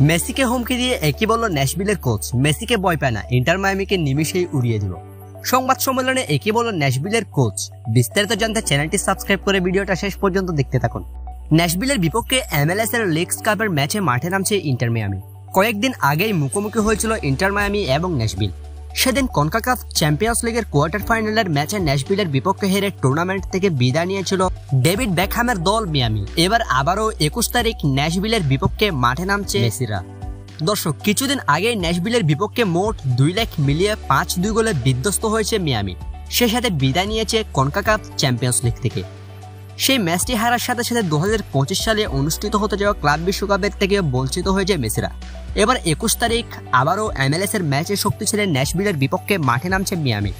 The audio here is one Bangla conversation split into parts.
মেসিকে হুমকি দিয়ে একই বলল ন্যাশভিলের কোচ, মেসিকে ভয় পায় না, ইন্টার মায়ামিকে নিমিশেই উড়িয়ে দিল। সংবাদ সম্মেলনে একই বলল ন্যাশভিলের কোচ। বিস্তারিত জানতে চ্যানেলটি সাবস্ক্রাইব করে ভিডিওটা শেষ পর্যন্ত দেখতে থাকুন। ন্যাশভিলের বিপক্ষে MLS এর লিগস কাপের ম্যাচে মাঠে নামছে ইন্টার মায়ামি। কয়েকদিন আগেই মুখোমুখি হয়েছিল ইন্টার মায়ামি এবং ন্যাশভিল। সেদিন কনকাকাফ চ্যাম্পিয়ন্স লিগের কোয়ার্টার ফাইনালের ম্যাচে ন্যাশভিলের বিপক্ষে হেরে টুর্নামেন্ট থেকে বিদায় নিয়েছিল ডেভিড বেকহ্যামের দল মিয়ামি। এবার আবারও 21 তারিখ ন্যাশভিলের বিপক্ষে মাঠে নামছে মেসিরা। দর্শক, কিছুদিন আগে ন্যাশভিলের বিপক্ষে মোট 2 লাখ মিলিয়ে 5-2 গোলে বিধ্বস্ত হয়েছে মিয়ামি। সে সাথে বিদায় নিয়েছে কনকাকাফ চ্যাম্পিয়ন্স লিগ থেকে। সেই ম্যাচটি হারার সাথে সাথে 2025 সালে অনুষ্ঠিত হতে যাওয়া ক্লাব বিশ্বকাপের থেকে বঞ্চিত হয়েছে মেসিরা। এবার 21 তারিখ আবারও MLS এর ম্যাচে শক্তিশালী ন্যাশভিলের বিপক্ষে মাঠে নামছে মিয়ামি।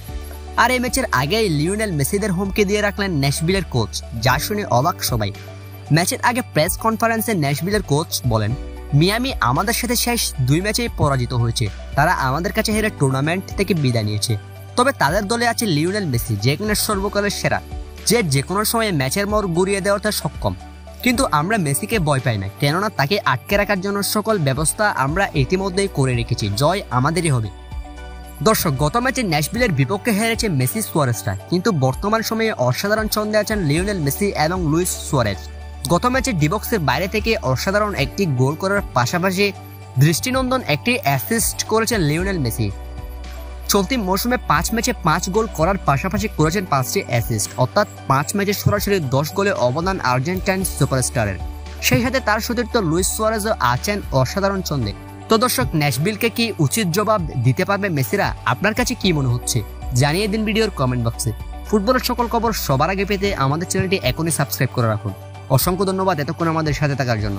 আর এই ম্যাচের আগেই লিওনেল মেসিদের হুমকি দিয়ে রাখলেন ন্যাশভিলের কোচ, যা শুনে অবাক সবাই। ম্যাচের আগে প্রেস কনফারেন্সে ন্যাশভিলের কোচ বলেন, মিয়ামি আমাদের সাথে শেষ 2 ম্যাচেই পরাজিত হয়েছে। তারা আমাদের কাছে হেরে টুর্নামেন্ট থেকে বিদায় নিয়েছে। তবে তাদের দলে আছে লিওনেল মেসি, যে কিনা সর্বকালের সেরা, যে কোনো সময় ম্যাচের মোড় ঘুরিয়ে দেওয়াতে সক্ষম। কিন্তু আমরা মেসিকে ভয় পাই না, কেননা তাকে আটকে রাখার জন্য সকল ব্যবস্থা আমরা ইতিমধ্যেই করে রেখেছি। জয় আমাদেরই হবে। দর্শক, গত ম্যাচে ন্যাশভিলের বিপক্ষে হেরেছে মেসি সুয়ারেজরা, কিন্তু বর্তমান সময়ে অসাধারণ ছন্দে আছেন লিওনেল মেসি এবং লুইস সুয়ারেজ। গত ম্যাচে ডিবক্সের বাইরে থেকে অসাধারণ একটি গোল করার পাশাপাশি দৃষ্টিনন্দন একটি অ্যাসিস্ট করেছেন লিওনেল মেসি। চলতি মৌসুমে 5 ম্যাচে 5 গোল করার পাশাপাশি করেছেন 5টি অ্যাসিস্ট, অর্থাৎ 5 ম্যাচে সরাসরি 10 গোলে অবদান আর্জেন্টাইন সুপারস্টারের। সেই সাথে তার সতীর্থ লুইস সুয়ারেজও আছেন অসাধারণ ছন্দে। তো দর্শক, ন্যাশভিলকে কি উচিত জবাব দিতে পারবে মেসিরা? আপনার কাছে কি মনে হচ্ছে জানিয়ে দিন ভিডিওর কমেন্ট বক্সে। ফুটবলের সকল খবর সবার আগে পেতে আমাদের চ্যানেলটি এখনই সাবস্ক্রাইব করে রাখুন। অসংখ্য ধন্যবাদ এতক্ষণ আমাদের সাথে থাকার জন্য।